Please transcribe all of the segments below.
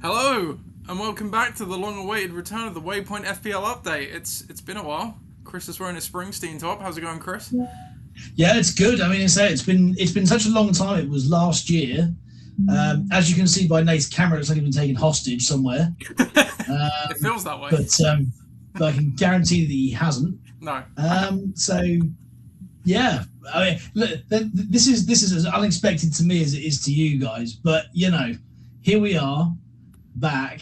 Hello, and welcome back to the long-awaited return of the Waypoint FPL update. It's been a while. Chris is wearing a Springsteen top. How's it going, Chris? Yeah, it's good. I mean, it's been such a long time. It was last year. As you can see by Nate's camera, it's like he's been taken hostage somewhere. It feels that way. But I can guarantee that he hasn't. No. So yeah, I mean, look, this is as unexpected to me as it is to you guys. But here we are back,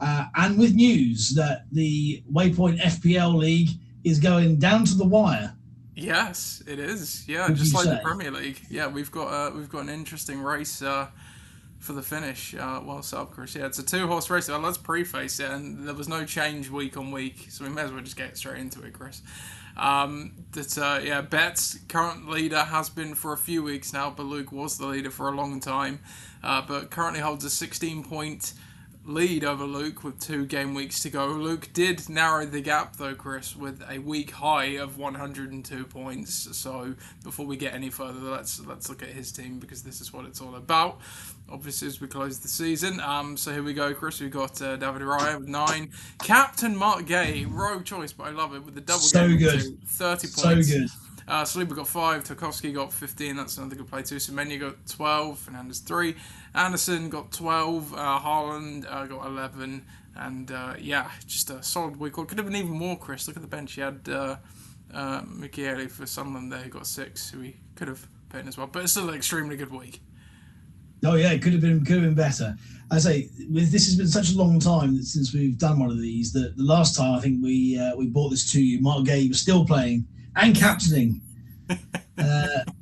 and with news that the Waypoint FPL League is going down to the wire. Yes, it is. Yeah, What do just you like the say? Premier League. Yeah, we've got an interesting race for the finish. Well set up, Chris. Yeah, it's a two-horse race. Let's preface it, and there was no change week on week, so we may as well just get straight into it, Chris. Bet's current leader has been for a few weeks now, but Luke was the leader for a long time, but currently holds a 16-point lead over Luke with 2 game weeks to go. Luke did narrow the gap though, Chris, with a week high of 102 points. So before we get any further, let's look at his team, because this is what it's all about. Obviously, as we close the season. So here we go, Chris. We've got David Raya with 9. Captain Mark Gay, rogue choice, but I love it, with the double So game good. 30 So points. good. Saliba got 5, Tarkovsky got 15, that's another good play too. Semenya got 12, Fernandez 3, Anderson got 12, Haaland got 11, and just a solid week. Could have been even more, Chris. Look at the bench. He had Michele for Sunderland there, who got 6, who he could have put in as well. But it's still an extremely good week. Oh yeah, it could have been better. I say, this has been such a long time since we've done one of these that the last time I think we brought this to you, Mark Gay was still playing and captaining,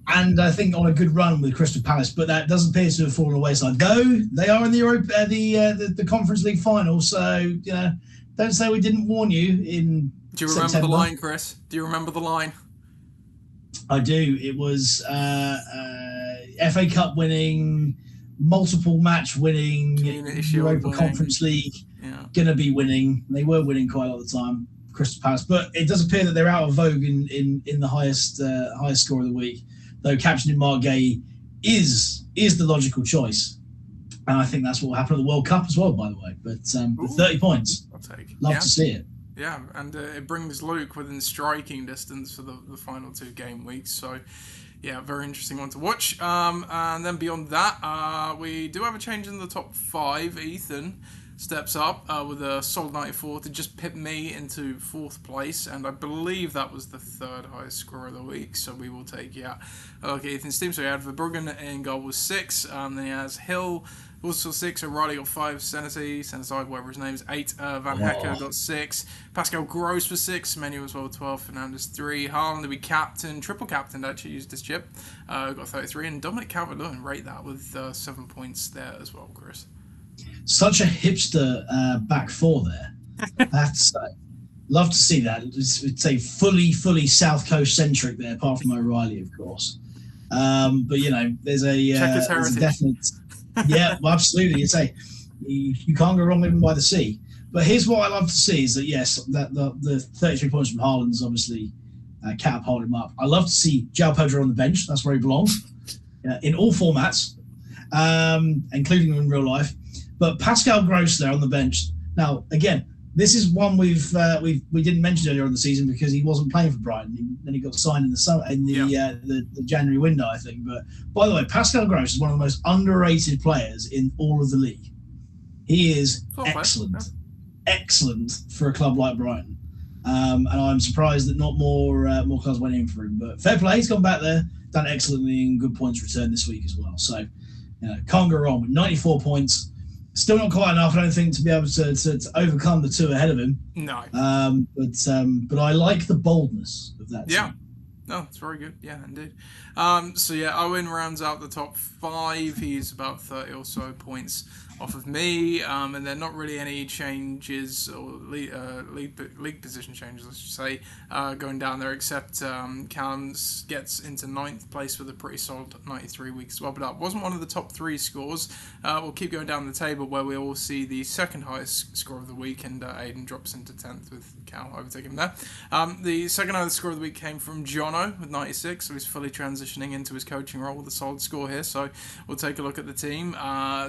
and I think on a good run with Crystal Palace, but that doesn't appear to have fallen away. Side though they are in the the Conference League final, so don't say we didn't warn you in Do you remember September. the line, Chris? Do you remember the line? I do. It was FA Cup winning, multiple match winning, Community Shield Europa winning. Conference League Yeah. gonna be winning. They were winning quite a lot of the time, Crystal Palace, but it does appear that they're out of vogue in the highest score of the week. Though captaining Mark Gay is the logical choice, and I think that's what will happen at the World Cup as well. By the way, but the 30 points, I'll take. love Yeah. to see it. Yeah, and it brings Luke within striking distance for the final 2 game weeks. So, yeah, very interesting one to watch. And then beyond that, we do have a change in the top 5. Ethan steps up with a solid 94 to just pip me into 4th place, and I believe that was the 3rd highest score of the week. So we will take okay, Ethan's team. So he had Verbruggen in goal with 6. Then he has Hill also 6. O'Reilly got 5. Senesi, whatever his name is, 8. Van Hecker got 6. Pascal Gross was 6. Menu as well 12. Fernandez 3. Haaland to be captain, triple captain, actually used his chip. Got 33, and Dominic Calvert-Lewin rate that with 7 points there as well, Chris. Such a hipster back four there. That's love to see that. It's a fully South Coast centric there, apart from O'Reilly, of course. But there's Check his there's a heritage. definite. Yeah, well, absolutely. It's you can't go wrong living by the sea. But here's what I love to see is that yes, that the 33 points from Haaland's obviously catapulted him up. I love to see João Pedro on the bench. That's where he belongs in all formats, including in real life. But Pascal Gross there on the bench. Now, again, this is one we didn't mention earlier in the season because he wasn't playing for Brighton. Then he got signed in the summer in the January window, I think. But by the way, Pascal Gross is one of the most underrated players in all of the league. He is excellent for a club like Brighton, and I'm surprised that not more clubs went in for him. But fair play, he's gone back there, done excellently, and good points returned this week as well. So can't go wrong. With 94 points. Still not quite enough, I don't think, to be able to overcome the 2 ahead of him. No. But I like the boldness of that team. No, it's very good. Yeah, indeed. Owen rounds out the top 5. He's about 30 or so points off of me, and there are not really any changes or league position changes, I should say, going down there, except Callum gets into 9th place with a pretty solid 93 weeks as well, but that wasn't one of the top 3 scores. We'll keep going down the table where we all see the 2nd highest score of the week, and Aiden drops into 10th with Cal overtaking him there. The 2nd highest score of the week came from Jono. Jono with 96, so he's fully transitioning into his coaching role with a solid score here. So we'll take a look at the team.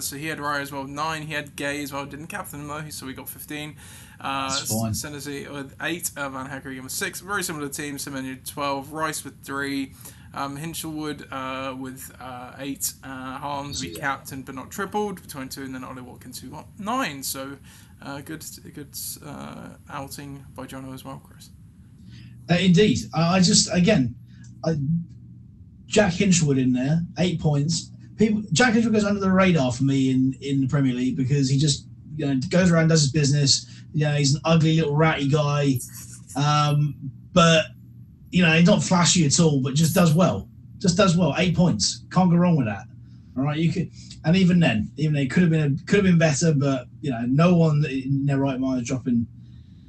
So he had Raya as well with 9. He had Gay as well. Didn't captain him though, so we got 15. That's fine. Senesi with 8. Van Hacker again with 6. Very similar team. Semenya 12. Rice with 3. Hinchelwood with 8. Harms we captained but not tripled between 2, and then Ollie Watkins who got 9. So good outing by Jono as well, Chris. Indeed. Jack Hinchelwood in there, 8 points. Jack Hinchelwood goes under the radar for me in the Premier League because he just goes around, does his business. He's an ugly little ratty guy, but he's not flashy at all, but just does well. 8 points, can't go wrong with that. All right, you could, and even then, it could have been better, but no one in their right mind is dropping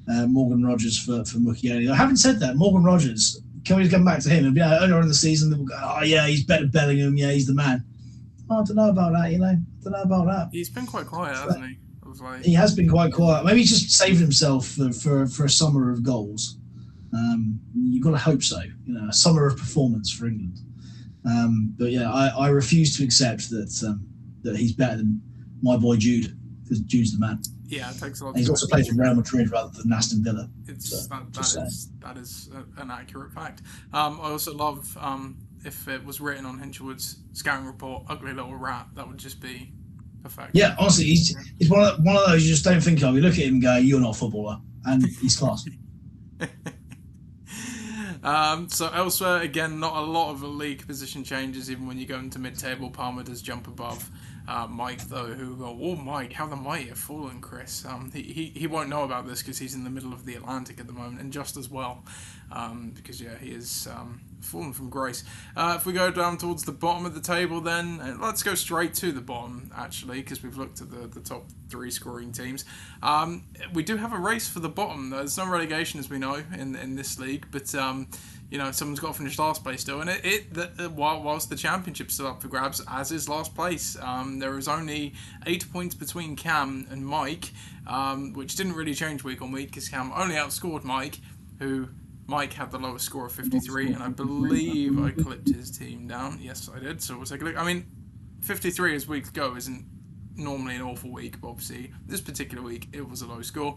Morgan Rogers for Mukiele. Having said that, Morgan Rogers, can we just come back to him? And earlier in the season, people go, oh yeah, he's better than Bellingham. Yeah, he's the man. I don't know about that. Don't know about that. He's been quite quiet, hasn't he? He has been quite quiet. Maybe he's just saved himself for a summer of goals. You've got to hope so. A summer of performance for England. But yeah, I refuse to accept that he's better than my boy Jude, because Jude's the man. Yeah, it takes a lot. He's also played for Real Madrid rather than Aston Villa. That is an accurate fact. I also love if it was written on Hinchelwood's scouting report, ugly little rat. That would just be perfect. Yeah, honestly, he's one of those you just don't think of. You look at him and go, "You're not a footballer," and he's class. So elsewhere, again, not a lot of league position changes. Even when you go into mid-table, Palmer does jump above Mike, though. Mike, how the mighty have fallen, Chris. He won't know about this because he's in the middle of the Atlantic at the moment, and just as well, because he is fallen from grace. If we go down towards the bottom of the table, then let's go straight to the bottom, actually, because we've looked at the top 3 scoring teams. We do have a race for the bottom. There's no relegation, as we know, in this league, but someone's got to finish last place still, and whilst the championship's still up for grabs, as is last place. There is only 8 points between Cam and Mike, which didn't really change week on week because Cam only outscored Mike, who Mike had the lowest score of 53, and I believe I clipped his team down. Yes, I did. So we'll take a look. I mean, 53 as weeks go isn't normally an awful week, but obviously this particular week it was a low score.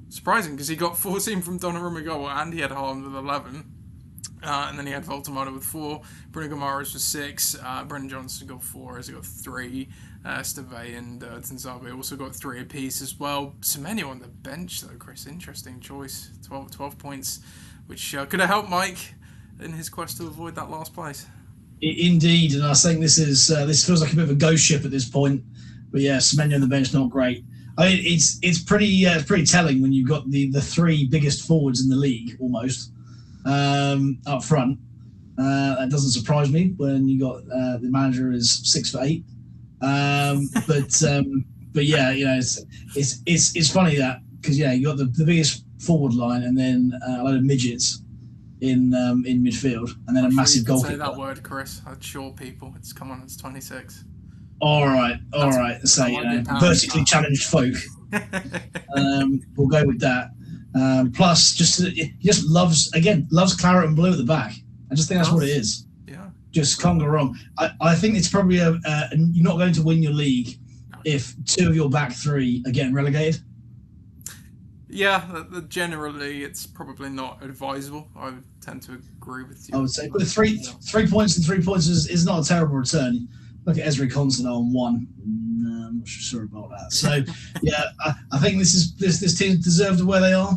Surprising because he got 14 from Donnarumma goal and he had Haaland with 11. And then he had Voltemada with 4, Bruno Guimaraes with 6, Brendan Johnson got 4, as he got 3, Steve and Tanzabe also got 3 apiece as well. Semenya on the bench though, Chris, interesting choice, 12 points, which could have helped Mike in his quest to avoid that last place. Indeed, and I think this feels like a bit of a ghost ship at this point. But yeah, Semenya on the bench, not great. I mean, it's pretty telling when you've got the 3 biggest forwards in the league almost. Up front, that doesn't surprise me when you got the manager is 6 for 8. But yeah, it's funny that because you got the biggest forward line and then a load of midgets in midfield and then a massive goalkeeper. Say that word, Chris. I'd sure people. It's 26. All right. So vertically challenged folk. We'll go with that. Plus, he just loves claret and blue at the back. I just think that's what it is. Yeah. Just can't go wrong. I think it's probably you're not going to win your league if 2 of your back 3 are getting relegated. Yeah, generally it's probably not advisable. I would tend to agree with you. I would say, but 3 points and 3 points is not a terrible return. Look at Ezri Konsa on 1. I'm not sure about that. So, yeah, I think this team deserved where they are.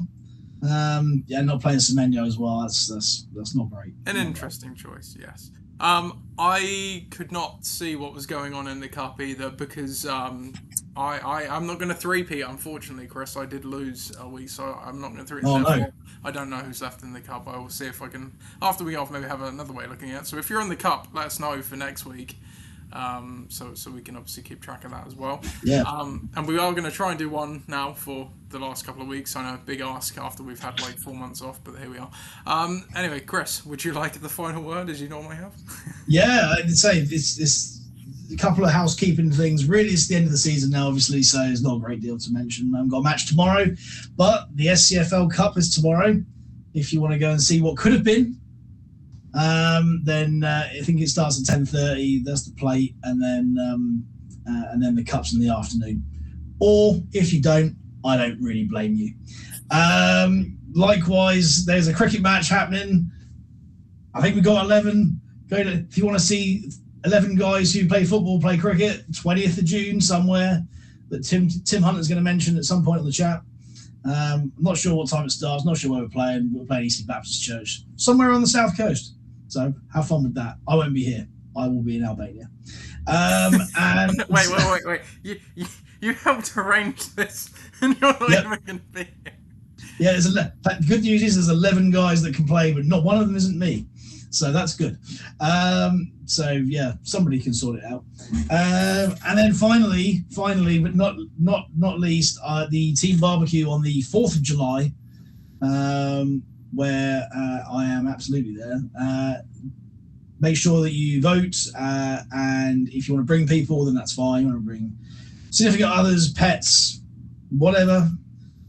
Not playing Semenya as well. That's not great. An interesting choice, yes. I could not see what was going on in the cup either because I'm not going to three-peat, unfortunately, Chris. I did lose a week, so I'm not going to three-peat. Oh, no. I don't know who's left in the cup. I will see if I can, after we off, maybe have another way of looking at it. So if you're in the cup, let us know for next week. So we can obviously keep track of that as well. Yeah. And we are going to try and do one now for the last couple of weeks. I know, big ask after we've had 4 months off, but here we are. Anyway, Chris, would you like the final word as you normally have? Yeah, I'd say it's a couple of housekeeping things. Really, it's the end of the season now, obviously, so it's not a great deal to mention. I've got a match tomorrow, but the SCFL Cup is tomorrow. If you want to go and see what could have been, then I think it starts at 10:30. That's the plate, and then the cups in the afternoon. Or if you don't, I don't really blame you. Likewise, there's a cricket match happening. I think we've got 11. If you want to see 11 guys who play football, play cricket, 20th of June somewhere that Tim Hunter's going to mention at some point on the chat. I'm not sure what time it starts, not sure where we're playing. We're playing Eastleigh Baptist Church, somewhere on the south coast. So have fun with that. I won't be here. I will be in Albania. And wait. You helped arrange this, and you're not even going to be here. Yeah, the good news is there's 11 guys that can play, but not one of them isn't me. So that's good. So yeah, somebody can sort it out. And then finally, but not least, the team barbecue on the 4th of July, where I am absolutely there. Make sure that you vote, and if you want to bring people, then that's fine. You want to bring significant others, pets, whatever,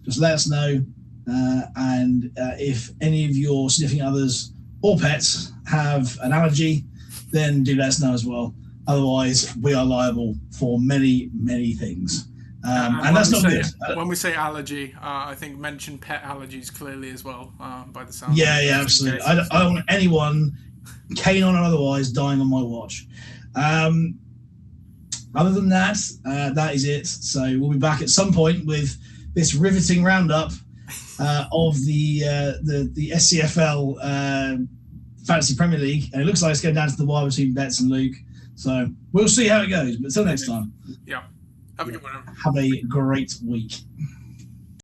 just let us know. And if any of your significant others or pets have an allergy, then do let us know as well. Otherwise, we are liable for many, many things. And that's not good. When we say allergy, I think mention pet allergies clearly as well, by the sound. Yeah, absolutely. I don't want anyone, canine or otherwise, dying on my watch. Other than that, that is it. So we'll be back at some point with this riveting roundup of the SCFL Fantasy Premier League, and it looks like it's going down to the wire between Betts and Luke. So we'll see how it goes. But until next time, yeah, have a good one. Have a great week.